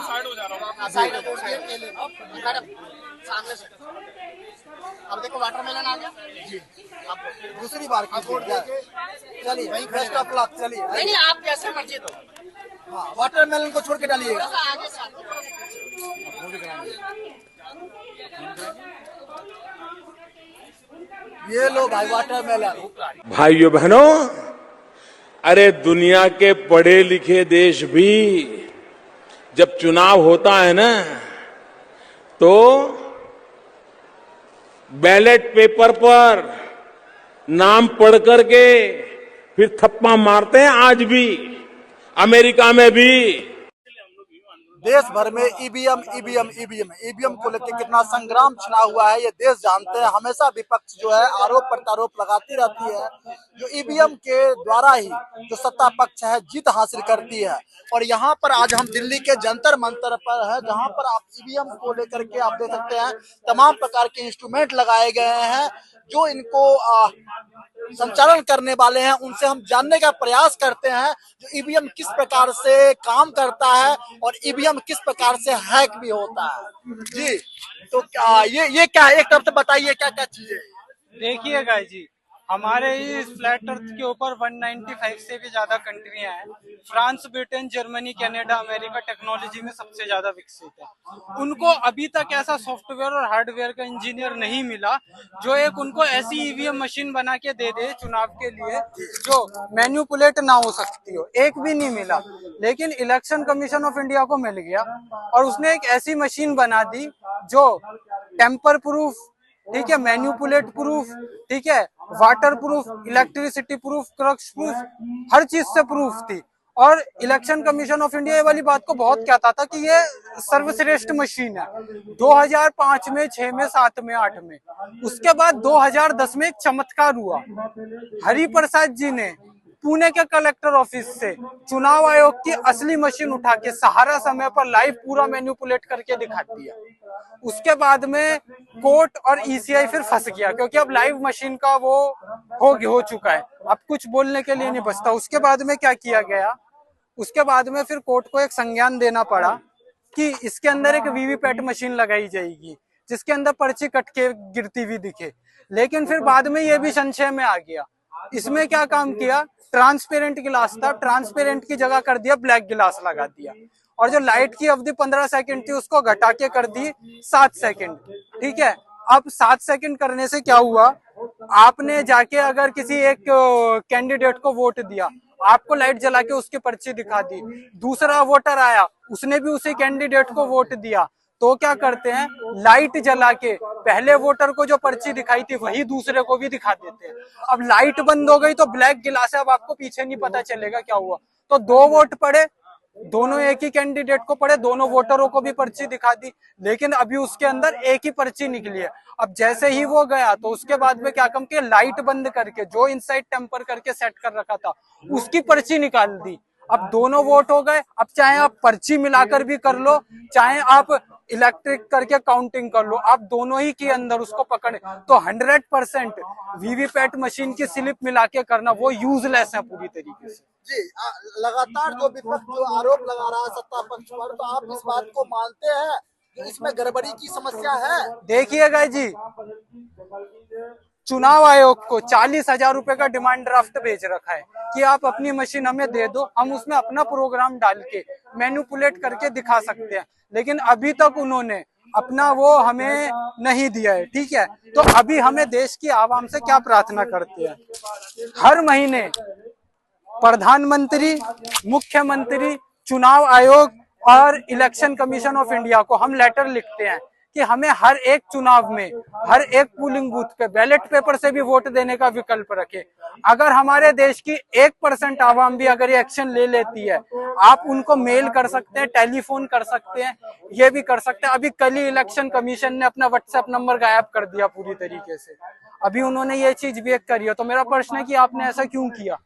Side हो जा रहा हूँ। साइड मैडम सामने से। अब देखो वाटरमेलन आ गया जी। अब दूसरी बार चलिए वहीं बेस्ट ऑफ लक। चलिए नहीं नहीं आप जैसे मर्जी दो। हाँ वाटरमेलन को छोड़ के डालिएगा आगे से। ये लो भाई वाटरमेलन। भाइयों बहनों, अरे दुनिया के पढ़े लिखे देश भी जब चुनाव होता है ना तो बैलेट पेपर पर नाम पढ़ करके फिर थप्पा मारते हैं। आज भी अमेरिका में भी देश भर में ईवीएम को लेकर कितना संग्राम छिड़ा हुआ है ये देश जानते हैं। हमेशा विपक्ष जो है आरोप प्रत्यारोप लगाती रहती है। जो ईवीएम के द्वारा ही जो सत्ता पक्ष है जीत हासिल करती है। और यहाँ पर आज हम दिल्ली के जंतर मंतर पर है जहाँ पर आप ईवीएम को लेकर के आप देख सकते हैं तमाम प्रकार के इंस्ट्रूमेंट लगाए गए हैं जो इनको संचालन करने वाले हैं। उनसे हम जानने का प्रयास करते हैं जो ईवीएम किस प्रकार से काम करता है और ईवीएम किस प्रकार से हैक भी होता है जी। तो ये क्या है, एक तरफ से बताइए क्या क्या चीजें। देखिएगा जी, हमारे इस फ्लैट अर्थ के ऊपर 195 से भी ज्यादा कंट्रियां हैं। France, Britain, Germany, Canada, America technology में सबसे ज्यादा विकसित है। उनको अभी तक ऐसा सॉफ्टवेयर और हार्डवेयर का इंजीनियर नहीं मिला जो एक उनको ऐसी ईवीएम मशीन बना के दे दे चुनाव के लिए जो मैन्युपुलेट ना हो सकती हो। एक भी नहीं मिला, लेकिन इलेक्शन कमीशन ऑफ इंडिया को मिल गया और उसने एक ऐसी मशीन बना दी जो टेम्पर प्रूफ, ठीक है, मैन्युपुलेट प्रूफ, ठीक है, वाटर प्रूफ, इलेक्ट्रिसिटी प्रूफ, क्रक्स प्रूफ, हर चीज से प्रूफ थी। और इलेक्शन कमीशन ऑफ इंडिया ये वाली बात को बहुत कहता था कि ये सर्वश्रेष्ठ मशीन है। 2005 में, 6 में, 7 में, 8 में, उसके बाद 2010 में एक चमत्कार हुआ। हरिप्रसाद जी ने पुणे के कलेक्टर ऑफिस से चुनाव आयोग की असली मशीन उठा के सहारा समय पर लाइव पूरा मैन्युपुलेट करके दिखा दिया। उसके बाद में कोर्ट और ईसीआई फिर फंस गया क्योंकि अब लाइव मशीन का वो हो चुका है, अब कुछ बोलने के लिए नहीं बचता। उसके बाद में क्या किया गया, उसके बाद में फिर कोर्ट को एक संज्ञान देना पड़ा कि इसके अंदर एक वीवीपैट मशीन लगाई जाएगी जिसके अंदर पर्ची कट के गिरती हुई दिखे। लेकिन फिर बाद में ये भी संशय में आ गया। इसमें क्या काम किया, ट्रांसपेरेंट गिलास था, ट्रांसपेरेंट की जगह कर दिया ब्लैक गिलास लगा दिया। और जो लाइट की अवधि 15 सेकंड थी उसको घटा के कर दी 7 सेकंड, ठीक है। अब 7 सेकंड करने से क्या हुआ, आपने जाके अगर किसी एक कैंडिडेट को वोट दिया, आपको लाइट जला के उसकी पर्ची दिखा दी, दूसरा वोटर आया उसने भी उसी कैंडिडेट को वोट दिया, तो क्या करते हैं, लाइट जला के पहले वोटर को जो पर्ची दिखाई थी वही दूसरे को भी दिखा देते हैं। अब लाइट बंद हो गई तो ब्लैक गिलास है, अब आपको पीछे नहीं पता चलेगा क्या हुआ। तो 2 वोट पड़े, दोनों एक ही कैंडिडेट को पड़े, दोनों वोटरों को भी पर्ची दिखा दी, लेकिन अभी उसके अंदर एक ही पर्ची निकली है। अब जैसे ही वो गया तो उसके बाद में क्या काम किया, लाइट बंद करके जो इनसाइड टेम्पर करके सेट कर रखा था उसकी पर्ची निकाल दी। अब दोनों वोट हो गए। अब चाहे आप पर्ची मिलाकर भी कर लो, चाहे आप इलेक्ट्रिक करके काउंटिंग कर लो, आप दोनों ही के अंदर उसको पकड़े तो 100% वीवीपैट मशीन की स्लिप मिला के करना वो यूजलेस है पूरी तरीके से जी। लगातार जो विपक्ष जो आरोप लगा रहा है सत्ता पक्ष पर, तो आप इस बात को मानते हैं कि इसमें गड़बड़ी की समस्या है? देखिएगा जी, चुनाव आयोग को 40,000 रुपए का डिमांड ड्राफ्ट भेज रखा है कि आप अपनी मशीन हमें दे दो, हम उसमें अपना प्रोग्राम डाल के मैन्युपुलेट करके दिखा सकते हैं, लेकिन अभी तक उन्होंने अपना वो हमें नहीं दिया है, ठीक है। तो अभी हमें देश की आवाम से क्या प्रार्थना करते हैं, हर महीने प्रधानमंत्री, मुख्यमंत्री, चुनाव आयोग और इलेक्शन कमीशन ऑफ इंडिया को हम लेटर लिखते हैं कि हमें हर एक चुनाव में, हर एक पोलिंग बूथ पे बैलेट पेपर से भी वोट देने का विकल्प रखे। अगर हमारे देश की 1% आवाम भी अगर ये एक्शन ले लेती है, आप उनको मेल कर सकते हैं, टेलीफोन कर सकते हैं, ये भी कर सकते हैं। अभी कल ही इलेक्शन कमीशन ने अपना व्हाट्सएप नंबर गायब कर दिया पूरी तरीके से, अभी उन्होंने ये चीज भी एक करी है। तो मेरा प्रश्न है कि आपने ऐसा क्यों किया?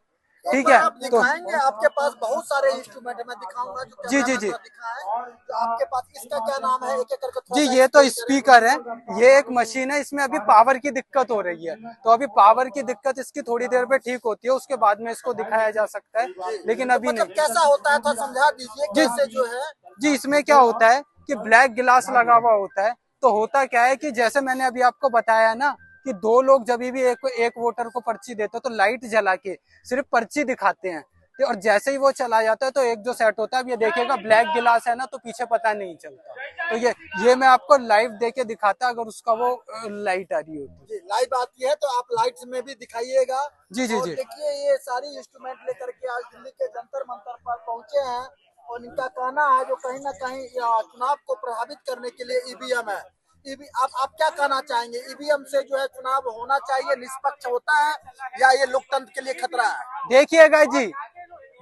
ठीक है। आप तो दिखाएंगे, आपके पास बहुत सारे इंस्ट्रूमेंट है, मैं दिखाऊंगा जो जी, कैमरा जी, जी। में दिखा है। तो आपके पास इसका क्या नाम है, एक एक करके थोड़ा जी, सा ये तो एक्सप्लेन स्पीकर है, करेंगे। ये एक मशीन है, इसमें अभी पावर की दिक्कत हो रही है, तो अभी पावर की दिक्कत इसकी थोड़ी देर में ठीक होती है, उसके बाद में इसको दिखाया जा सकता है, लेकिन तो अभी मतलब नहीं। कैसा होता है, थोड़ा समझा दीजिए जी, कैसे जो है। जी, इसमें क्या होता है कि ब्लैक गिलास लगा हुआ होता है, तो होता क्या है कि जैसे मैंने अभी आपको बताया ना कि दो लोग जब भी एक वोटर को पर्ची देते हैं तो लाइट जला के सिर्फ पर्ची दिखाते हैं, और जैसे ही वो चला जाता है तो एक जो सेट होता है, अब ये देखिएगा ब्लैक गिलास है ना, तो पीछे पता नहीं चलता, तो ये मैं आपको लाइव दे के दिखाता अगर उसका वो लाइट आ रही होती। जी, लाइव आती है तो आप लाइट्स में भी दिखाइएगा। जी, जी, और जी। देखिए ये सारी इंस्ट्रूमेंट लेकर के आज दिल्ली के जंतर मंतर पर पहुंचे हैं, और इनका कहना है जो कहीं ना कहीं चुनाव को प्रभावित करने के लिए ईवीएम है। आप क्या कहना चाहेंगे, ईवीएम से जो है चुनाव होना चाहिए, निष्पक्ष होता है, या ये लोकतंत्र के लिए खतरा है? देखिएगा जी,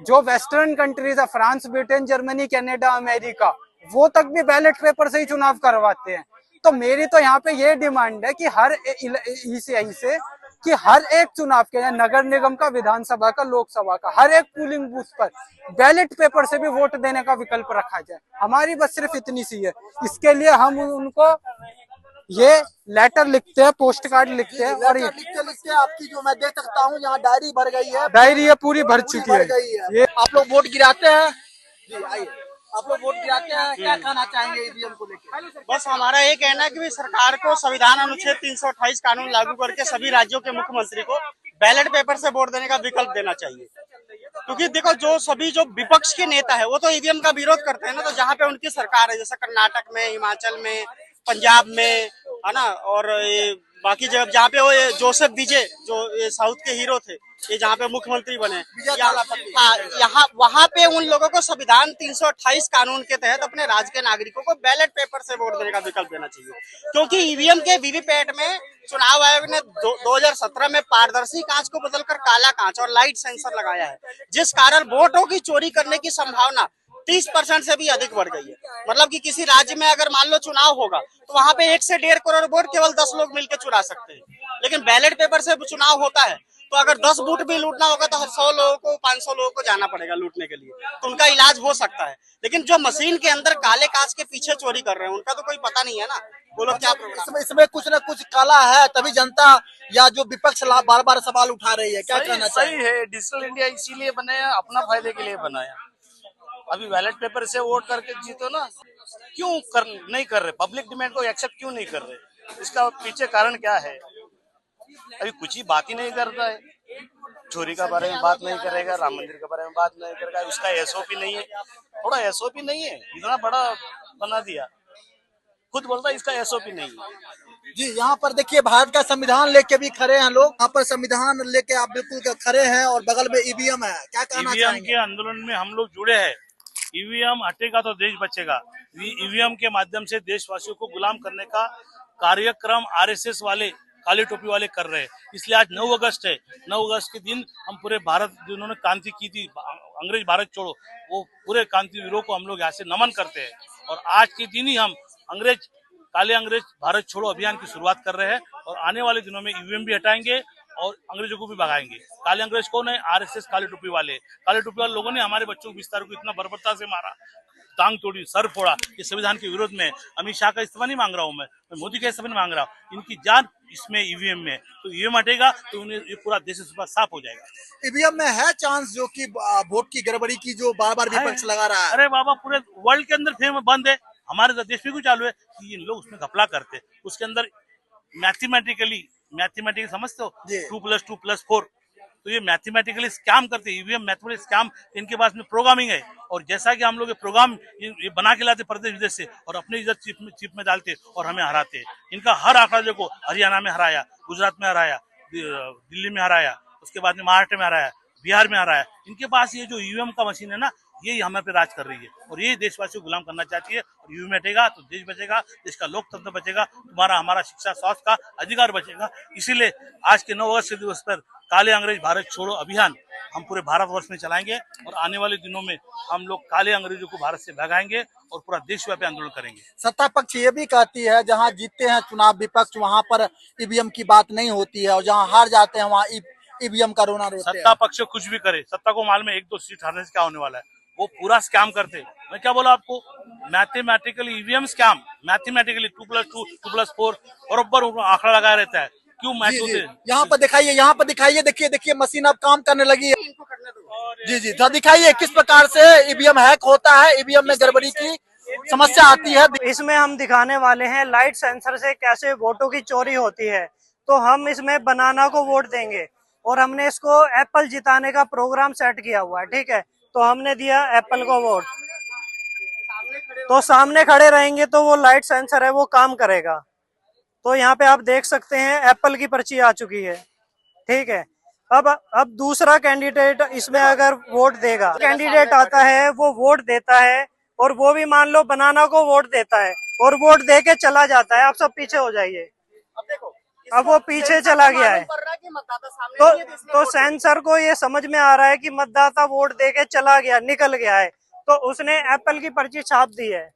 जो वेस्टर्न कंट्रीज है, France, Britain, Germany, Canada, America, वो तक भी बैलेट पेपर से ही चुनाव करवाते हैं। तो मेरी तो यहाँ पे ये डिमांड है कि हर एक चुनाव के, नगर निगम का, विधानसभा का, लोकसभा का, हर एक पोलिंग बूथ पर बैलेट पेपर से भी वोट देने का विकल्प रखा जाए। हमारी बस सिर्फ इतनी सी है, इसके लिए हम उनको ये लेटर लिखते हैं, पोस्ट कार्ड लिखते हैं, और ये लिखते लिखते आपकी जो मैं देख सकता हूँ यहाँ डायरी भर गई है, डायरी ये पूरी भर चुकी भर है। गई है। ये आप लोग वोट गिराते हैं? जी आइए, आप लोग वोट गिराते हैं, क्या कहना चाहेंगे ईवीएम को लेकर? बस हमारा ये कहना है कि भी सरकार को संविधान अनुच्छेद 328 कानून लागू करके सभी राज्यों के मुख्यमंत्री को बैलेट पेपर से वोट देने का विकल्प देना चाहिए। क्योंकि देखो जो विपक्ष के नेता है वो तो ईवीएम का विरोध करते हैं ना, तो जहाँ पे उनकी सरकार है, जैसे कर्नाटक में, हिमाचल में, पंजाब में, है ना, और ये बाकी जगह जहाँ पे वो ये जोसेफ विजय जो ये साउथ के हीरो थे, ये जहाँ पे मुख्यमंत्री बने, यहाँ वहाँ पे उन लोगों को संविधान 328 कानून के तहत अपने राज्य के नागरिकों को बैलेट पेपर से वोट देने का विकल्प देना चाहिए। क्योंकि ईवीएम के वीवीपैट में चुनाव आयोग ने 2017 में पारदर्शी कांच को बदलकर काला कांच और लाइट सेंसर लगाया है, जिस कारण वोटों की चोरी करने की संभावना 30% से भी अधिक बढ़ गई है। मतलब कि किसी राज्य में अगर मान लो चुनाव होगा तो वहां पे 1 से 1.5 करोड़ वोट केवल 10 लोग मिलकर चुरा सकते हैं, लेकिन बैलेट पेपर से चुनाव होता है तो अगर 10 बूथ भी लूटना होगा तो 100 लोगों को, 500 लोगों को जाना पड़ेगा लूटने के लिए, तो उनका इलाज हो सकता है। लेकिन जो मशीन के अंदर काले कांच के पीछे चोरी कर रहे हैं उनका तो कोई पता नहीं है ना, बोलो क्या प्रॉब्लम। इसमें कुछ न कुछ काला है, तभी जनता या जो विपक्ष बार बार सवाल उठा रही है, क्या कहना सही है। डिजिटल इंडिया इसीलिए बनाया, अपना फायदे के लिए बनाया। अभी बैलेट पेपर से वोट करके जीतो ना, नहीं कर रहे, पब्लिक डिमांड को एक्सेप्ट क्यों नहीं कर रहे, इसका पीछे कारण क्या है? अभी कुछ ही बात ही नहीं करता है, चोरी का बारे में बात नहीं करेगा, राम मंदिर के बारे में बात नहीं करेगा, उसका एसओपी नहीं है, थोड़ा एसओपी नहीं है, इतना बड़ा बना दिया, खुद बोलता है इसका एसओपी नहीं है। जी, यहाँ पर देखिए भारत का संविधान लेके भी खड़े हैं लोग, यहाँ पर संविधान लेके आप बिल्कुल खड़े हैं, और बगल में ईवीएम है, क्या कहना ईवीएम चाहेंगे? के आंदोलन में हम लोग जुड़े हैं। ईवीएम हटेगा तो देश बचेगा। ईवीएम के माध्यम से देशवासियों को गुलाम करने का कार्यक्रम आरएसएस वाले, काली टोपी वाले कर रहे हैं। इसलिए आज 9 अगस्त है, 9 अगस्त के दिन हम पूरे भारत, जिन्होंने क्रांति की थी, अंग्रेज भारत छोड़ो, वो पूरे क्रांतिवीरों को हम लोग यहाँ से नमन करते हैं। और आज के दिन ही हम काले अंग्रेज भारत छोड़ो अभियान की शुरुआत कर रहे हैं, और आने वाले दिनों में ईवीएम भी हटाएंगे और अंग्रेजों को भी भगाएंगे। काले अंग्रेज कौन है? आरएसएस काले टोपी वाले। काले टोपी वाले लोगों ने हमारे बच्चों को, विस्तार को इतना बर्बरता से मारा, टांग तोड़ी, सर फोड़ा। ये संविधान के विरोध में। अमित शाह का इस्तीफा नहीं मांग रहा हूँ मैं मोदी का इस्तीफा नहीं मांग रहा हूँ, इनकी जान इसमें ईवीएम में। तो ईवीएम हटेगा तो उन्हें ये पूरा देश साफ हो जाएगा। ईवीएम में है चांस जो कि वोट की गड़बड़ी की जो बार बार विपक्ष लगा रहा है? अरे बाबा, पूरे वर्ल्ड के अंदर फेम बंद है, हमारे देश में क्यों चालू है? कि इन लोग उसमें घपला करते, उसके अंदर मैथमेटिकली समझते हो, 2+2+4, तो ये मैथमेटिकली स्कैम करते हैं। ईवीएम मैथमेटिकली स्कैम, इनके पास में प्रोग्रामिंग है, और जैसा कि हम लोग ये प्रोग्राम ये बना के लाते प्रदेश विदेश से, और अपने इधर चिप में डालते और हमें हराते। इनका हर आंकड़ा देखो, हरियाणा में हराया, गुजरात में हराया, दिल्ली में हराया, उसके बाद में महाराष्ट्र में हराया, बिहार में हराया। इनके पास ये जो ईवीएम का मशीन है ना, ये हमें पे राज कर रही है, और ये देशवासियों को गुलाम करना चाहती है। और ईवीएम हटेगा तो देश बचेगा, देश का लोकतंत्र बचेगा, तुम्हारा हमारा शिक्षा स्वास्थ्य का अधिकार बचेगा। इसीलिए आज के 9 अगस्त के दिवस पर काले अंग्रेज भारत छोड़ो अभियान हम पूरे भारतवर्ष में चलाएंगे, और आने वाले दिनों में हम लोग काले अंग्रेजों को भारत से भगाएंगे और पूरा देशव्यापी आंदोलन करेंगे। सत्ता पक्ष ये भी कहती है जहां जीतते हैं चुनाव विपक्ष, वहां पर ईवीएम की बात नहीं होती है, और जहां हार जाते हैं वहां ईवीएम का रोना रोते सत्ता हैं। पक्ष कुछ भी करे, सत्ता को मालूम है 1-2 सीट हारने से क्या होने वाला है। वो पूरा स्कैम करते। मैं क्या बोला आपको, मैथमेटिकली ईवीएम स्कैम, मैथमेटिकली 2+2 2+4 बराबर आंकड़ा लगाया रहता है। क्यों मैच जी, होते? यहाँ पर दिखाइए, यहाँ पर दिखाइए, देखिए देखिए मशीन अब काम करने लगी है। जी जी, तो दिखाइए किस प्रकार से ईवीएम हैक होता है, ईवीएम में गड़बड़ी की समस्या आती है। इसमें हम दिखाने वाले हैं लाइट सेंसर से कैसे वोटों की चोरी होती है। तो हम इसमें बनाना को वोट देंगे और हमने इसको एप्पल जिताने का प्रोग्राम सेट किया हुआ है, ठीक है। तो हमने दिया एप्पल को वोट, तो सामने खड़े रहेंगे तो वो लाइट सेंसर है वो काम करेगा। तो यहाँ पे आप देख सकते हैं एप्पल की पर्ची आ चुकी है, ठीक है। अब दूसरा कैंडिडेट इसमें अगर वोट देगा, कैंडिडेट आता है वो वोट देता है और वो भी मान लो बनाना को वोट देता है और वोट दे के चला जाता है। आप सब पीछे हो जाइए, अब वो पीछे चला गया है। तो सेंसर को ये समझ में आ रहा है कि मतदाता वोट दे के चला गया, निकल गया है, तो उसने एप्पल की पर्ची छाप दी है।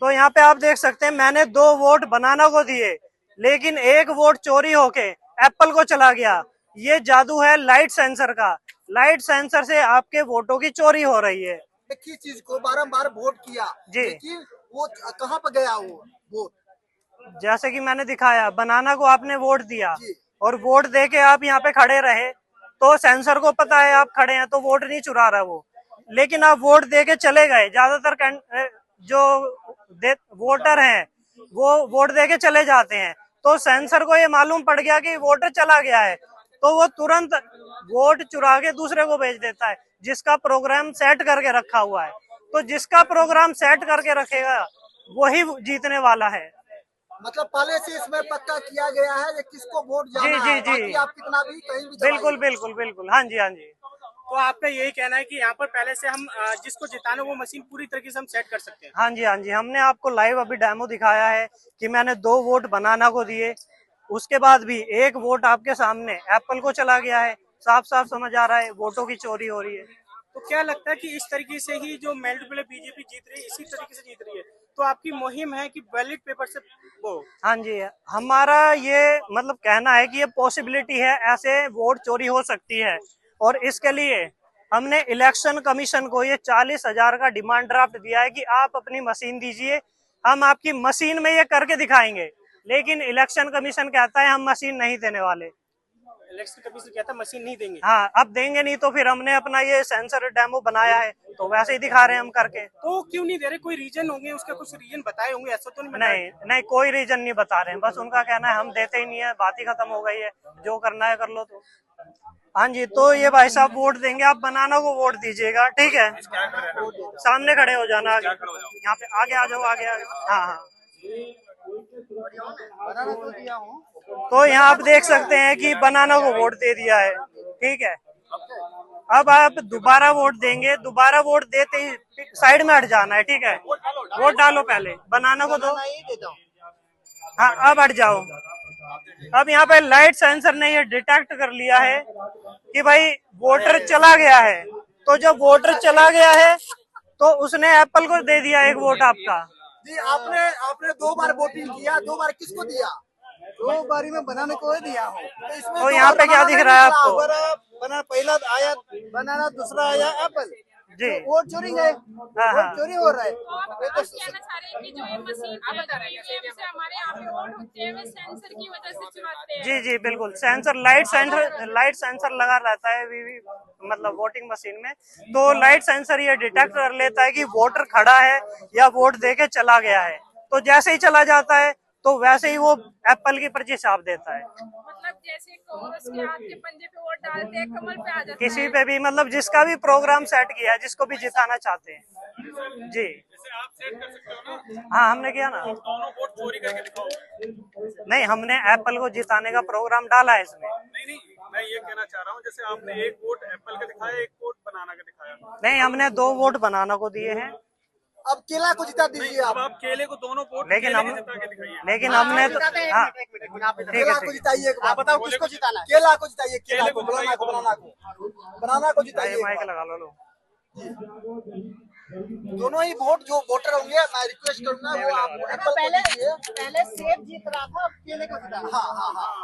तो यहाँ पे आप देख सकते हैं मैंने 2 वोट बनाना को दिए, लेकिन 1 वोट चोरी होके एप्पल को चला गया। ये जादू है लाइट सेंसर का। लाइट सेंसर से आपके वोटों की चोरी हो रही है। एक ही चीज को बारंबार वोट किया जी। लेकिन वो कहाँ पर गया वो वोट? जैसे कि मैंने दिखाया, बनाना को आपने वोट दिया जी। और वोट दे के आप यहाँ पे खड़े रहे, तो सेंसर को पता है आप खड़े हैं तो वोट नहीं चुरा रहा वो, लेकिन आप वोट दे के चले गए। ज्यादातर जो वोटर हैं वो वोट दे के चले जाते हैं, तो सेंसर को ये मालूम पड़ गया कि वोटर चला गया है, तो वो तुरंत वोट चुरा के दूसरे को भेज देता है जिसका प्रोग्राम सेट करके रखा हुआ है। तो जिसका प्रोग्राम सेट करके रखेगा वही जीतने वाला है। मतलब पहले से इसमें पक्का किया गया है ये किसको वोट जाना जी, है, जी, जी। बाकी आप कितना भी कहीं भी बिल्कुल दबाइए। बिल्कुल बिल्कुल, हाँ जी हाँ जी। तो आपका यही कहना है कि यहाँ पर पहले से हम जिसको जिताना वो मशीन पूरी तरीके से हम सेट कर सकते हैं? हाँ जी हाँ जी, हमने आपको लाइव अभी डेमो दिखाया है कि मैंने 2 वोट बनाना को दिए, उसके बाद भी 1 वोट आपके सामने एप्पल को चला गया है। साफ साफ समझ आ रहा है वोटों की चोरी हो रही है। तो क्या लगता है कि इस तरीके से ही जो मेल्टिपल बीजेपी जीत रही है इसी तरीके से जीत रही है? तो आपकी मुहिम है कि बैलेट पेपर से वो? हाँ जी, हमारा ये मतलब कहना है कि ये पॉसिबिलिटी है, ऐसे वोट चोरी हो सकती है, और इसके लिए हमने इलेक्शन कमीशन को ये 40,000 का डिमांड ड्राफ्ट दिया है कि आप अपनी मशीन दीजिए, हम आपकी मशीन में ये करके दिखाएंगे। लेकिन इलेक्शन कमीशन कहता है हम मशीन नहीं देने वाले। इलेक्शन कमीशन कहता है मशीन नहीं देंगे? हाँ, अब देंगे नहीं तो फिर हमने अपना ये सेंसर डेमो बनाया है तो वैसे ही दिखा रहे हैं हम करके। तो क्यों नहीं दे रहे? कोई रीजन होंगे, उसका कुछ रीजन बताए होंगे, ऐसा तो नहीं? नहीं नहीं, कोई रीजन नहीं बता रहे हैं, बस उनका कहना है हम देते ही नहीं है, बात ही खत्म हो गई है, जो करना है कर लो। तो हाँ जी, तो ये भाई साहब वोट देंगे, आप बनाना को वोट दीजिएगा, ठीक है। सामने खड़े हो जाना, यहाँ पे आगे आ जाओ, आगे हाँ हाँ। तो यहाँ आप देख सकते हैं कि बनाना को वोट दे दिया है, ठीक है। अब आप दोबारा वोट देंगे, दोबारा वोट देते ही साइड में हट जाना है, ठीक है। वोट डालो, पहले बनाना को दो। हाँ, अब हट जाओ। अब यहाँ पे लाइट सेंसर ने ये डिटेक्ट कर लिया है कि भाई वोटर चला गया है, तो जब वोटर चला गया है तो उसने एप्पल को दे दिया 1 वोट आपका। जी, आपने 2 बार वोटिंग किया, 2 बार किसको दिया? 2 बारी में बनाने को दिया हो। तो इसमें तो यहाँ पे क्या दिख रहा है आपको? बना पहला आया बनाना, दूसरा आया एप्पल जी। वोट चोरी है, वोट चोरी हो रहा है। कहना चाह रहे हैं कि जो ये मशीन ईवीएम से हमारे यहाँ पे वोट होते हैं वे सेंसर की वजह से चुराते हैं। जी जी बिल्कुल, सेंसर लाइट सेंसर लगा रहता है मतलब वोटिंग मशीन में, तो लाइट सेंसर ये डिटेक्ट कर लेता है कि वोटर खड़ा है या वोट देके चला गया है, तो जैसे ही चला जाता है तो वैसे ही वो एप्पल की पर्ची छाप देता है। मतलब जैसे कांग्रेस के हाथ के पंजे पे वोट डालते हैं, कमल पे आ जाता है। किसी पे भी, मतलब जिसका भी प्रोग्राम सेट किया है, जिसको भी जिताना चाहते हैं जी। हाँ, हमने किया ना। नहीं, हमने एप्पल को जिताने का प्रोग्राम डाला है इसमें। नहीं, मैं ये कहना चाह रहा हूँ, जैसे आपने 1 वोट एप्पल का दिखाया, 1 वोट बनाना का दिखाया। नहीं, हमने 2 वोट बनाना को दिए हैं। अब केला को जिता दीजिए आप। आप केले को दोनों वोट लेकिन हमने तो हाँ ठीक है, केला को जिताइए, आप बताओ किसको जिताना है? केला को जिताइए, केला को, बनाना को जिताइए। माइक लगा लो। दोनों ही वोट जो वोटर होंगे, मैं रिक्वेस्ट करूंगा वो आप एप्पल को दीजिए। पहले सेब जीत रहा था, अब केले को जिता। हाँ हाँ हाँ,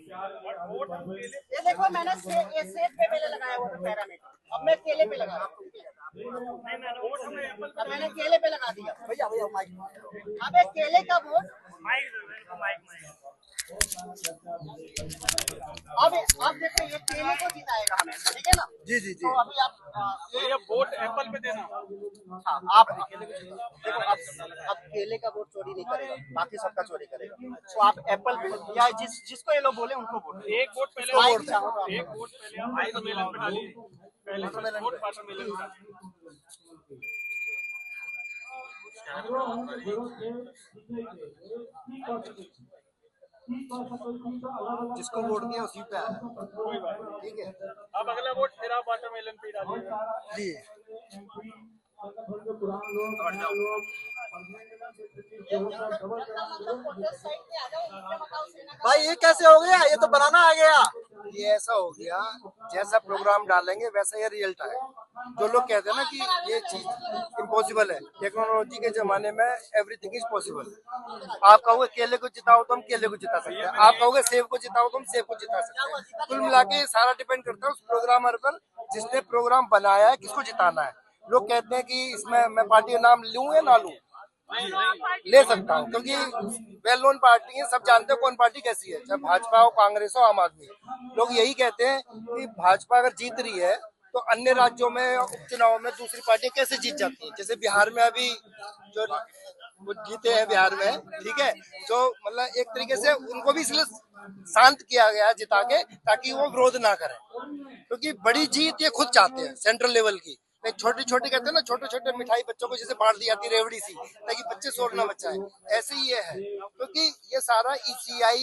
ये देखो मैंने ये सेब पे पहले लगाया हुआ था पैरामीटर, अब मैं केले पे लगा रहा हूँ। अब मैंने केले पे लगा दिया। भैया भैया माइक, अब एक केले का वोट अब देखो ये केले को जिताएगा हमें, ठीक है ना? जी जी जी। तो अभी आप ये वोट एप्पल पे देना। हाँ, आप देखो अब केले का वोट चोरी नहीं करेगा, बाकी सबका चोरी करेगा। तो आप एप्पल पे या जिसको ये लोग बोले उनको वोट, एक वोट पहले एक वोट पहले आप वाटरमेलन पे डालिए। पहले वोट वाटरमेलन पे। जिसको वोट दिया उसी पे आया। ठीक है, अब अगला वोट फिर आप वाटरमेलन पे डालिए। जी। भाई ये कैसे हो गया? ये तो बनाना आ गया। ये ऐसा हो गया, जैसा प्रोग्राम डालेंगे वैसा ये रिजल्ट आएगा। जो लोग कहते हैं ना कि ये चीज इम्पॉसिबल है, टेक्नोलॉजी के जमाने में एवरीथिंग इज पॉसिबल। आप कहोगे केले को जिताओ तो हम केले को जिता सकते हैं, आप कहोगे सेब को जिताओ तो हम सेब को जिता सकते हैं। कुल मिला के सारा डिपेंड करता है उस प्रोग्रामर पर, जिसने प्रोग्राम बनाया है, किसको जिताना है। लोग कहते हैं कि इसमें मैं पार्टी का नाम लूं या ना लूं, ले सकता हूं, क्योंकि वेल नोन पार्टी है, सब जानते हैं कौन पार्टी कैसी है, चाहे भाजपा हो, कांग्रेस हो, आम आदमी। लोग यही कहते हैं कि भाजपा अगर जीत रही है तो अन्य राज्यों में उपचुनाव में दूसरी पार्टियां कैसे जीत जाती हैं। जैसे बिहार में अभी जो वो जीते हैं बिहार में, ठीक है, जो मतलब एक तरीके से उनको भी इसलिए शांत किया गया जिता के, ताकि वो विरोध ना करें, क्योंकि बड़ी जीत ये खुद चाहते हैं सेंट्रल लेवल की। छोटी छोटी कहते हैं ना, छोटे छोटे मिठाई बच्चों को जैसे बांट दी जाती है रेवड़ी सी, ताकि बच्चे शोर ना मचाए, ऐसे ही ये है। क्योंकि ये सारा ECI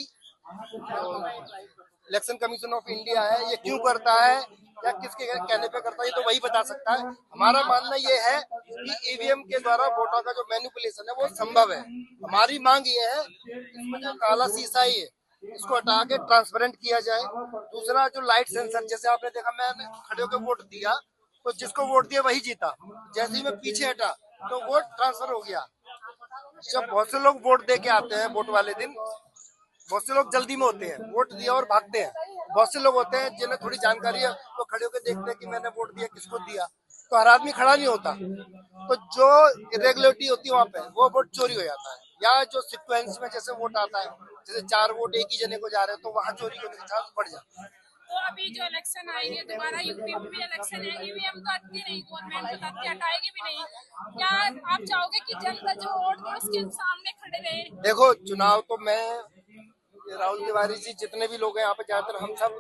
election commission of India है, ये क्यों करता है या किसके कहने पे करता है, ये तो वही बता सकता है। हमारा मानना ये है कि EVM के द्वारा वोटों का जो मैनिपुलेशन है वो संभव है। हमारी मांग ये है इसमें जो काला शीशा है इसको हटा के ट्रांसपेरेंट किया जाए। दूसरा जो लाइट सेंसर, जैसे आपने देखा मैंने खड़े होकर वोट दिया तो जिसको वोट दिया वही जीता, जैसे ही मैं पीछे हटा तो वोट ट्रांसफर हो गया। जब बहुत से लोग वोट दे के आते हैं वोट वाले दिन, बहुत से लोग जल्दी में होते हैं, वोट दिया और भागते हैं। बहुत से लोग होते हैं जिन्हें थोड़ी जानकारी है, वो खड़े होकर देखते हैं कि मैंने वोट दिया, किसको दिया, तो हर आदमी खड़ा नहीं होता। तो जो इरेगुलरिटी होती है वहाँ पे वो वोट चोरी हो जाता है। या जो सिक्वेंस में जैसे वोट आता है, जैसे 4 वोट एक ही जने को जा रहे हैं, तो वहाँ चोरी होने के चांस बढ़ जाते हैं। तो अभी जो इलेक्शन आएंगे दोबारा, यूपी में भी इलेक्शन है, EVM तो आती नहीं, गवर्नमेंट तो आती हटाएगी भी नहीं। क्या आप चाहोगे कि जनता जो वोट दे उसके सामने खड़े रहे? देखो, चुनाव तो मैं, राहुल तिवारी जी, जितने भी लोग हैं यहाँ पे, ज्यादातर हम सब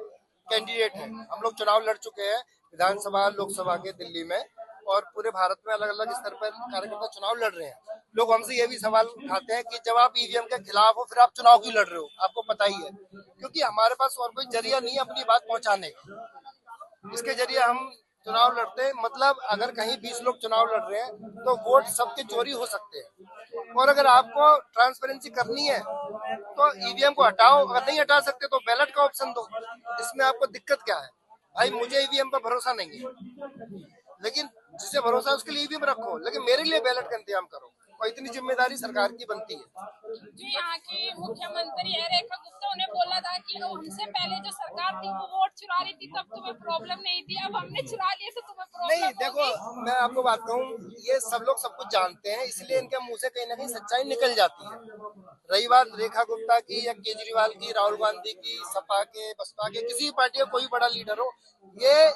कैंडिडेट हैं। हम लोग चुनाव लड़ चुके हैं विधानसभा, लोकसभा के दिल्ली में, और पूरे भारत में अलग अलग स्तर पर कार्यकर्ता चुनाव लड़ रहे हैं। लोग हमसे ये भी सवाल उठाते हैं कि जब आप EVM के खिलाफ हो फिर आप चुनाव क्यों लड़ रहे हो। आपको पता ही है, क्योंकि हमारे पास और कोई जरिया नहीं है अपनी बात पहुंचाने का। इसके जरिए हम चुनाव लड़ते हैं। मतलब अगर कहीं 20 लोग चुनाव लड़ रहे हैं तो वोट सबके चोरी हो सकते हैं। और अगर आपको ट्रांसपेरेंसी करनी है तो EVM को हटाओ, अगर नहीं हटा सकते तो बैलेट का ऑप्शन दो। इसमें आपको दिक्कत क्या है? भाई मुझे EVM पर भरोसा नहीं है, लेकिन जिसे भरोसा है उसके लिए EVM रखो, लेकिन मेरे लिए बैलेट का इंतजाम करो। और इतनी जिम्मेदारी सरकार की बनती है। जो यहाँ की मुख्यमंत्री है रेखा गुप्ता, उन्हें बोला था कि हमसे पहले जो सरकार थी वो वोट चुरा रही थी, तब तुम्हें प्रॉब्लम नहीं थी, अब हमने चुरा लिए तो तुम्हें प्रॉब्लम नहीं, देखो मैं आपको बात कहूँ, ये सब लोग सब कुछ जानते हैं, इसलिए इनके मुंह से कहीं ना कहीं सच्चाई निकल जाती है। रही बात रेखा गुप्ता की या केजरीवाल की, राहुल गांधी की, सपा के, बसपा के, किसी पार्टी का कोई बड़ा लीडर हो, ये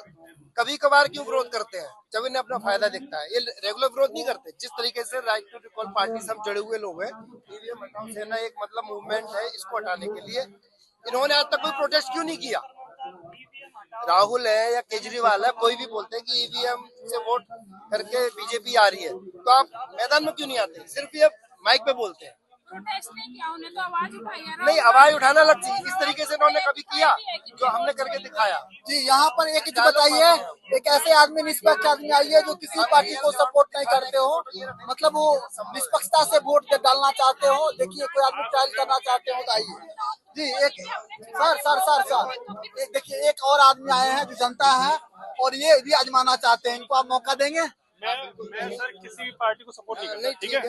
कभी कभार क्यों विरोध करते हैं? जब इन्हें अपना फायदा दिखता है। ये रेगुलर विरोध नहीं करते। जिस तरीके से राइट टू रिकॉल पार्टी सब जुड़े हुए लोग हैं, EVM हटाओ सेना एक मतलब मूवमेंट है, इसको हटाने के लिए इन्होंने आज तक कोई प्रोटेस्ट क्यों नहीं किया? राहुल है या केजरीवाल है, कोई भी बोलते हैं कि EVM से वोट करके बीजेपी आ रही है, तो आप मैदान में क्यों नहीं आते? सिर्फ ये माइक पे बोलते हैं। प्रोटेस्ट नहीं किया, उन्हें तो आवाज उठाई है। नहीं, आवाज उठाना अलग चीज, इस तरीके से इन्होंने कभी किया जो हमने करके दिखाया। जी, यहाँ पर एक चीज बताइए, एक ऐसे आदमी, निष्पक्ष आदमी आइए जो किसी पार्टी को सपोर्ट नहीं करते हो, मतलब वो निष्पक्षता से वोट डालना चाहते हो। देखिए कोई आदमी ट्रायल करना चाहते हो तो आइए। जी, एक सर एक देखिए, एक और आदमी आए हैं जो जनता है और ये भी आजमाना चाहते हैं, इनको आप मौका देंगे? मैं सर किसी भी पार्टी को सपोर्ट नहीं करता, ठीक है।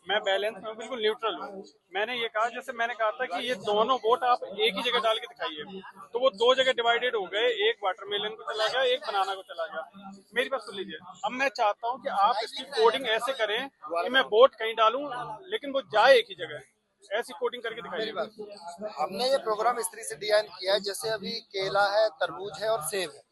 मैं बैलेंस में बिल्कुल न्यूट्रल हूँ। मैंने ये कहा, जैसे मैंने कहा था कि ये दोनों वोट आप एक ही जगह डाल के दिखाइए, तो वो दो जगह डिवाइडेड हो गए, एक वाटरमेलन को चला गया, एक बनाना को चला गया। मेरी बात सुन लीजिए, अब मैं चाहता हूँ कि आप इसकी कोडिंग ऐसे करें कि मैं वोट कहीं डालूं लेकिन वो जाए एक ही जगह, ऐसी कोडिंग करके दिखाइए। हमने ये प्रोग्राम इस तरह से डिजाइन किया है, जैसे अभी केला है, तरबूज है और सेब है।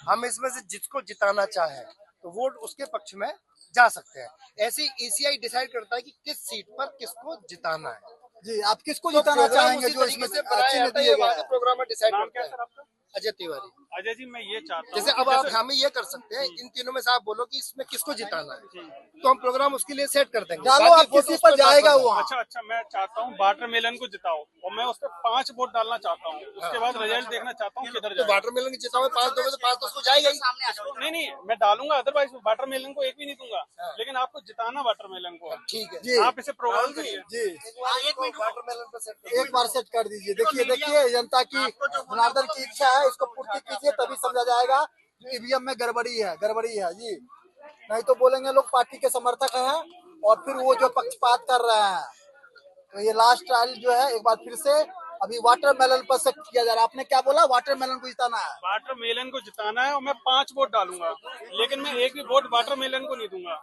हम इसमें से जिसको जिताना चाहे तो वोट उसके पक्ष में जा सकते हैं। ऐसे ईसीआई डिसाइड करता है कि किस सीट पर किसको जिताना है। जी, आप किसको जिताना चाहेंगे जो इसमें से बनाया जाता है, ये वहाँ के प्रोग्राम में डिसाइड करता है। अजय तिवारी। अजय जी, मैं ये चाहता हूँ जैसे अब आप हमें ये कर सकते हैं, इन तीनों में से आप बोलो कि इसमें किसको जिताना है, तो हम प्रोग्राम उसके लिए सेट कर देंगे। डालो, आप किसी पर जाएगा वो। अच्छा, मैं चाहता हूँ वाटरमेलन को जिताओ और मैं उस पर 5 वोट डालना चाहता हूँ, उसके बाद रिजल्ट देखना चाहता हूँ किधर जाए। वाटरमेलन की जिताओ 5 दोगे तो 5 तो उसको जाएगा ही। नहीं, मैं डालूंगा, अदरवाइज वाटरमेलन को एक भी नहीं दूंगा, लेकिन आपको जिताना वाटरमेलन को। ठीक है जी, आप इसे प्रोग्राम करिए। जी, वाटरमेलन पे सेट एक बार सेट कर दीजिए। देखिए जनता की, जनार्दन की इच्छा है, इसको पूर्ति कीजिए, तभी समझा जाएगा जो ईवीएम में गड़बड़ी है जी। नहीं तो बोलेंगे लोग पार्टी के समर्थक हैं और फिर वो जो पक्षपात कर रहे हैं। तो ये लास्ट ट्रायल जो है, एक बार फिर से अभी वाटरमेलन पर सेट किया जा रहा है। आपने क्या बोला? वाटरमेलन को जिताना है। वाटरमेलन को जिताना है और मैं 5 वोट डालूंगा, लेकिन मैं एक भी वोट वाटरमेलन को नहीं दूंगा,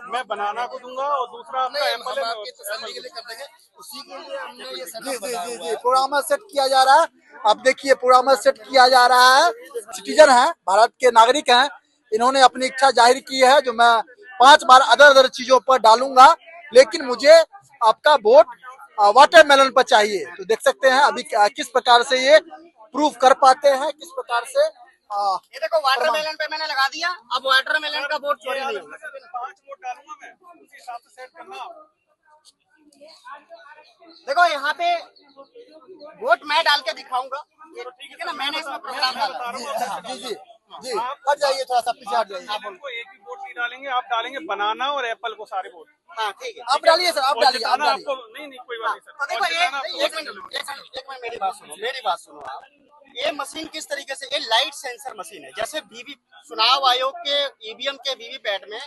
मैं बनाना को दूंगा और दूसरा आपका एप्पल है। उसी के लिए हमने ये जी, प्रोग्राम सेट किया जा रहा है। अब देखिए, प्रोग्राम सेट किया जा रहा है। सिटीजन है, भारत के नागरिक हैं, इन्होंने अपनी इच्छा जाहिर की है जो मैं 5 बार अदर चीजों पर डालूंगा, लेकिन मुझे आपका वोट वाटरमेलन पर चाहिए। तो देख सकते हैं अभी किस प्रकार से ये प्रूफ कर पाते हैं, किस प्रकार से। ये देखो, वाटरमेलन पे मैंने लगा दिया, अब वाटरमेलन का वोट चोरी नहीं होगा। 5 वोट डालूंगा मैं, उसी हिसाब से सेट करना। देखो, यहाँ पे वोट मैं डाल के दिखाऊंगा, ठीक है ना। मैंने इसमें प्रोग्राम डाला। जी, हट जाइए, थोड़ा सा पीछे हट जाइए। आप उनको एक ही वोट नहीं डालेंगे, आप डालेंगे बनाना और एप्पल को सारे वोट। हाँ, ठीक है, आप डालिए सर, आप डालिए। आपको नहीं, कोई बात नहीं सर। तो देखो, एक मिनट मेरी बात सुनो आप। ये मशीन किस तरीके से, ये लाइट सेंसर मशीन है। जैसे चुनाव आयोग के ईवीएम के वीवीपैट में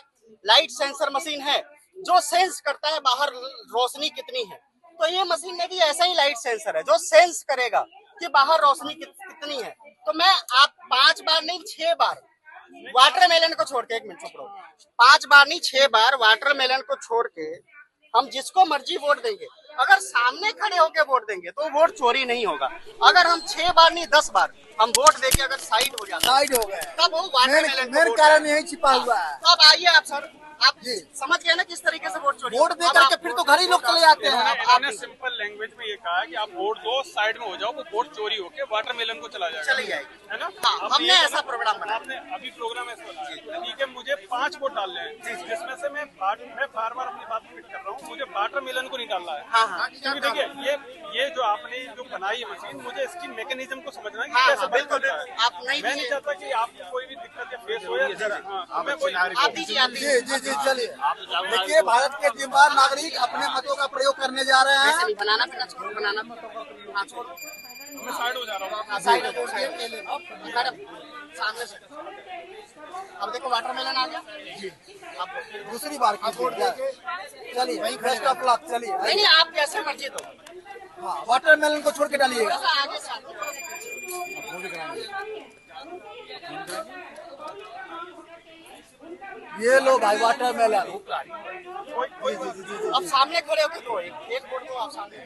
लाइट सेंसर मशीन है जो सेंस करता है बाहर रोशनी कितनी है, तो ये मशीन में भी ऐसा ही लाइट सेंसर है जो सेंस करेगा कि बाहर रोशनी कितनी है। तो मैं आप 5 बार नहीं 6 बार वाटरमेलन को छोड़ के, 1 मिनट चुप रहो, 5 बार नहीं 6 बार वाटरमेलन को छोड़ के हम जिसको मर्जी वोट देंगे, अगर सामने खड़े होके वोट देंगे तो वोट चोरी नहीं होगा। अगर हम 6 बार नहीं 10 बार हम वोट देके अगर साइड हो गए तब वो वाटरमेलन मेन कारण यही छिपा हुआ है। तो अब आइए आप सर, आप समझ गए ना किस तरीके से वोट चोरी। वोट दे करके फिर तो घर ही लोग चले जाते हैं। आपने सिंपल लैंग्वेज में ये कहा है कि आप वोट दो, साइड में हो जाओ, वो वोट चोरी होके वाटरमेलन को चला जाएगा, चली जाएगी, है ना। हाँ, हमने ऐसा प्रोग्राम बनाया। आपने अभी प्रोग्राम ऐसा बनाया, ठीक है। मुझे 5 वोट डालने हैं, जिसमें से मैं बार बार अपनी बात रिपीट कर रहा हूँ, मुझे वाटरमेलन को नहीं डालना है। हाँ, क्योंकि देखिए, ये जो आपने जो बनाई है मशीन, मुझे इसकी मैकेनिज्म को समझना है कि हाँ, कैसे बिल्कुल, बनता है। आप नहीं, मैं नहीं चाहता कि आपको कोई भी दिक्कत या फेस हो, या आप दीजिए। जी, चलिए। देखिए, भारत के जिम्मेदार नागरिक अपने मतों का प्रयोग करने जा रहे हैं। बनाना पीना छोड़ो, बनाना छोड़ो, मैं साइड हो जा रहा हूँ। साइड हो, मैडम सामने से। अब देखो, वाटरमेलन आ गया जी। अब दूसरी बार की वोट चलिए, बेस्ट ऑफ लक। चलिए, नहीं, आप जैसे मर्जी दो। हाँ, वाटरमेलन को छोड़ के डालिएगा। आगे ये लो भाई, वाटरमेलन। अब सामने खड़े होकर दो, एक वोट दो आप सामने।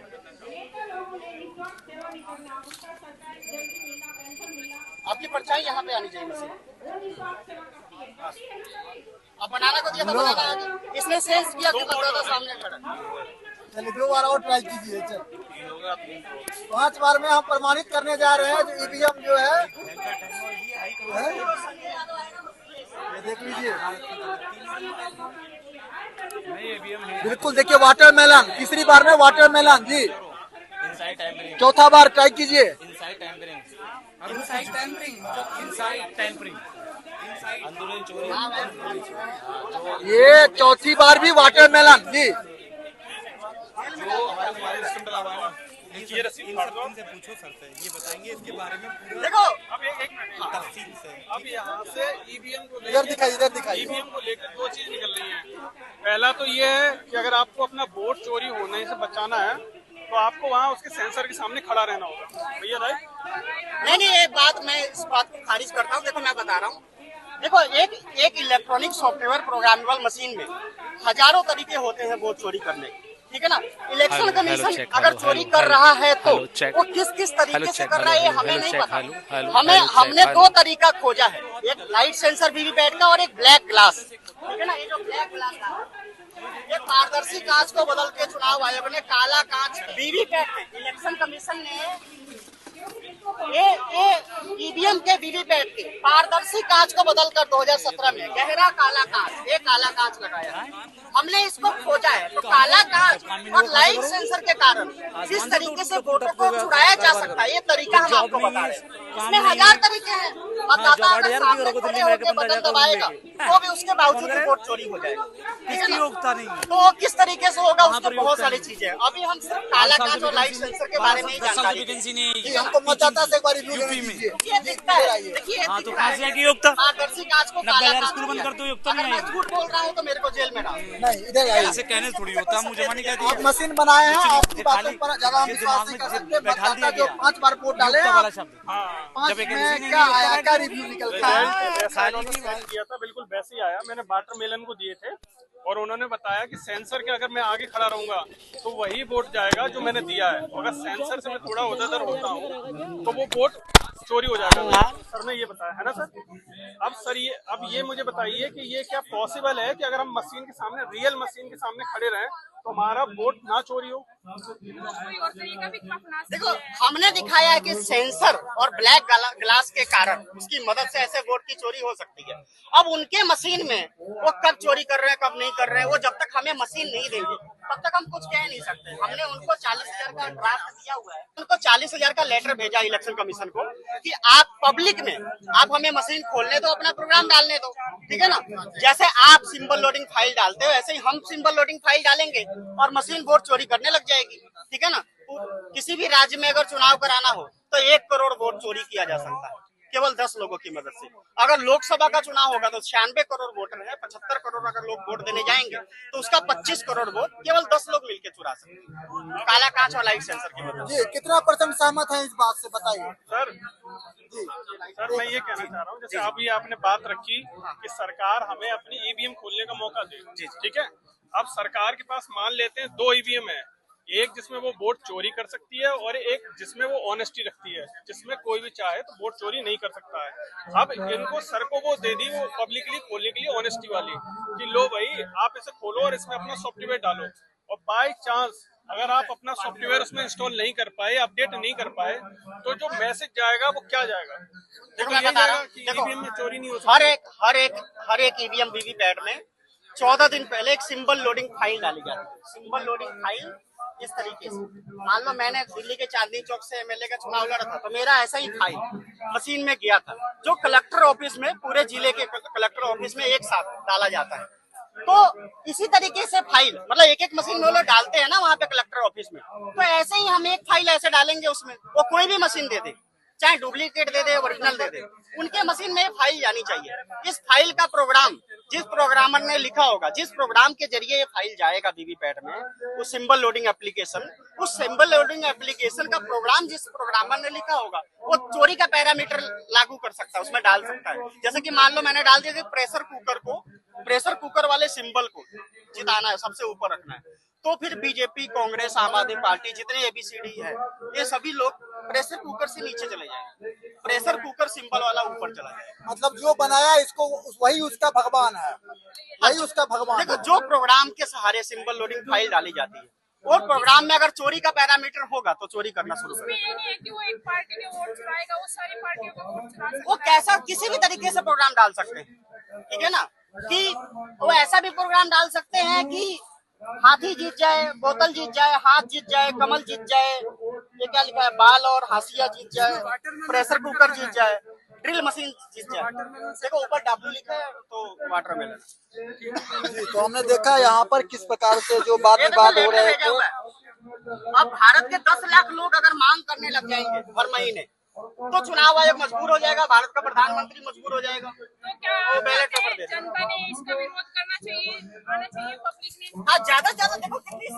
आपकी परछाई यहाँ पे आनी चाहिए मशीन। अब बनाना को दिया था, बनाना आ गया। इसने सेंस किया कि बंदा सामने खड़ा। चलिए, 2 बार और ट्राई कीजिए। चल, 5 बार में हम प्रमाणित करने जा रहे हैं जो ईवीएम जो है। ये देख लीजिए, बिल्कुल। देखिए, वाटरमेलन, तीसरी बार में वाटरमेलन जी। चौथा बार ट्राई कीजिए। ये चौथी बार भी वाटरमेलन जी। ये रसीद फाड़ दो। पूछो सर से, ये बताएंगे इसके बारे में पूरा। देखो अब एक मिनट तफसील से। अब यहाँ से ईवीएम को इधर दिखाइए। ईवीएम को लेकर दो चीज निकल रही है। पहला तो ये है कि अगर आपको अपना वोट चोरी होने से बचाना है तो आपको वहाँ उसके सेंसर के सामने खड़ा रहना होगा, भैया राइट? नहीं, ये बात मैं इस बात को खारिज करता हूँ। देखो मैं बता रहा हूँ, देखो एक इलेक्ट्रॉनिक सॉफ्टवेयर प्रोग्रामेबल मशीन में हजारों तरीके होते हैं वोट चोरी करने के, ठीक है ना। इलेक्शन कमीशन अगर चोरी कर रहा है तो वो किस तरीके से कर रहा है ये हमें नहीं पता। हमने दो तरीका खोजा है, एक लाइट सेंसर वीवीपैट का और एक ब्लैक ग्लास, ठीक है ना। ये जो ब्लैक ग्लास है ये पारदर्शी कांच को बदल के चुनाव आयोग ने काला कांच वीवीपैट में इलेक्शन कमीशन ने ईवीएम के वीवीपैट के पारदर्शी कांच को बदलकर 2017 में गहरा काला कांच, ये काला कांच लगाया है। हमने इसको खोजा है तो काला कांच और लाइट सेंसर के कारण जिस तरीके से वोटों को चुराया जा सकता है ये तरीका हम आपको बता रहे हैं। इसमें हजार तरीके हैं। मतदाता अगर सामने खड़े होकर बटन दबाएगा तो भी उसके बावजूद वोट चोरी हो जाएगा, ठीक है ना। तो किस तरीके से होगा उसमें बहुत सारी चीजें हैं। अभी हम सिर्फ काला कांच और लाइट सेंसर के बारे में ही जानकारी हमको मतदाता से एक बार रिव्यू लेने दीजिए। ये दिखता है, देखिए पारदर्शी कांच को काला कांच बंद कर दो। अगर मैं झूठ बोल रहा हूँ तो मेरे को जेल में डाल। नहीं, इधर आइए। ऐसे कहने थोड़ी होता, मुझे मनी कहती है। आप मशीन बनाए हैं, आपकी बातों पर ज्यादा हम विश्वास नहीं कर सकते। मतदाता जो 5 बार वोट डाले हैं, 5 में क्या आया, क्या रिव्यू निकलता है? जैसा इन्होंने सेंड किया था बिल्कुल वैसे ही आया। मैंने वाटरमेलन को दिए थे और उन्होंने बताया कि सेंसर के अगर मैं आगे खड़ा रहूंगा तो वही वोट जाएगा जो मैंने दिया है। अगर सेंसर से मैं थोड़ा उधर होता हूँ तो वो वोट चोरी हो जाएगा। सर ने ये बताया है ना सर। अब ये मुझे बताइए कि ये क्या पॉसिबल है कि अगर हम मशीन के सामने, रियल मशीन के सामने खड़े रहें तो हमारा वोट ना चोरी हो? देखो हमने दिखाया है कि सेंसर और ब्लैक ग्लास के कारण उसकी मदद से ऐसे वोट की चोरी हो सकती है। अब उनके मशीन में वो कब चोरी कर रहे हैं कब नहीं कर रहे हैं वो जब तक हमें मशीन नहीं देंगे तब तक हम कुछ कह नहीं सकते। हमने उनको 40,000 का ड्राफ्ट दिया हुआ है, उनको 40,000 का लेटर भेजा इलेक्शन कमीशन को कि आप पब्लिक में आप हमें मशीन खोलने दो, अपना प्रोग्राम डालने दो, ठीक है ना। जैसे आप सिंबल लोडिंग फाइल डालते हो ऐसे ही हम सिंबल लोडिंग फाइल डालेंगे और मशीन वोट चोरी करने लग जाएगी, ठीक है ना। किसी भी राज्य में अगर चुनाव कराना हो तो 1 करोड़ वोट चोरी किया जा सकता है केवल 10 लोगों की मदद से। अगर लोकसभा का चुनाव होगा तो 96 करोड़ वोटर है, 75 करोड़ अगर लोग वोट देने जाएंगे तो उसका 25 करोड़ वोट केवल 10 लोग मिलकर चुरा सकते हैं काला कांच और लाइट सेंसर की मदद से। जी, कितना % सहमत है इस बात से बताइए? सर मैं ये कहना चाह रहा हूँ, जैसे अभी आपने बात रखी कि सरकार हमें अपनी ईवीएम खोलने का मौका दे, ठीक है। अब सरकार के पास मान लेते हैं 2 ईवीएम है, एक जिसमें वो वोट चोरी कर सकती है और एक जिसमें वो ऑनेस्टी रखती है, जिसमें कोई भी चाहे तो वोट चोरी नहीं कर सकता है। अब इनको सर को वो दे दी वो पब्लिकली खोलने के लिए ऑनेस्टी वाली कि लो भाई आप इसे खोलो और इसमें अपना सॉफ्टवेयर डालो, और बाय चांस अगर आप अपना सॉफ्टवेयर उसमें इंस्टॉल नहीं कर पाए, अपडेट नहीं कर पाए तो जो मैसेज जाएगा वो क्या जाएगा? देखो मैं बता रहा हूँ, ईवीएम में चोरी नहीं हो सकती। हर एक ईवीएम वीवीपैट में 14 दिन पहले एक सिंबल लोडिंग फाइल डाली जाती है। सिंबल लोडिंग फाइल इस तरीके से, मान लो मैंने दिल्ली के चांदनी चौक से एमएलए का चुनाव लड़ा था तो मेरा ऐसा ही फाइल मशीन में गया था जो कलेक्टर ऑफिस में, पूरे जिले के कलेक्टर ऑफिस में एक साथ डाला जाता है। तो इसी तरीके से फाइल मतलब एक मशीन में लोग डालते हैं ना वहाँ पे कलेक्टर ऑफिस में, तो ऐसे ही हम एक फाइल ऐसे डालेंगे उसमें, वो कोई भी मशीन दे दे, चाहे डुप्लीकेट दे दे ओरिजिनल दे दे, उनके मशीन में फाइल जानी चाहिए। इस फाइल का प्रोग्राम जिस प्रोग्रामर ने लिखा होगा, जिस प्रोग्राम के जरिए ये फाइल जाएगा वीवीपैट में, वो सिंबल लोडिंग एप्लीकेशन, उस सिंबल लोडिंग एप्लीकेशन का प्रोग्राम जिस प्रोग्रामर ने लिखा होगा वो चोरी का पैरामीटर लागू कर सकता है, उसमें डाल सकता है। जैसे कि मान लो मैंने डाल दिया कि प्रेशर कुकर वाले सिंबल को जिताना है, सबसे ऊपर रखना है, तो फिर बीजेपी, कांग्रेस, आम आदमी पार्टी जितने ABCD है ये सभी लोग प्रेशर कुकर से नीचे चले जाएंगे, प्रेशर कुकर सिंबल वाला ऊपर चला जाएगा। मतलब जो बनाया इसको वही उसका भगवान है, वही उसका भगवान। देखो जो प्रोग्राम के सहारे सिंबल लोडिंग फाइल डाली जाती है और प्रोग्राम में अगर चोरी का पैरामीटर होगा तो चोरी करना शुरू करेगा। ये नहीं है कि वो एक पार्टी के वोट चुराएगा, वो सारी पार्टियों का वोट चुरा सकता है। वो कैसा किसी भी तरीके से प्रोग्राम डाल सकते हैं, ठीक है ना, कि वो ऐसा भी प्रोग्राम डाल सकते हैं कि हाथी जीत जाए, बोतल जीत जाए, हाथ जीत जाए, कमल जीत जाए, ये क्या लिखा है, बाल और हाशिया जीत जाए, प्रेशर कुकर जीत जाए, ड्रिल मशीन जीत जाए। देखो ऊपर W लिखा है तो वाटरमेलन। जी, तो हमने देखा यहाँ पर किस प्रकार से जो बात विवाद हो रहे थे अब भारत के 10 लाख लोग अगर मांग करने लग जाएंगे हर महीने तो चुनाव आयोग मजबूर हो जाएगा, भारत का प्रधानमंत्री मजबूर हो जाएगा। तो क्या वो बैलेट पेपर दे जनता ने इसका विरोध करना चाहिए, आना चाहिए पब्लिक ने? हाँ, ज्यादा से ज्यादा देखो कितनी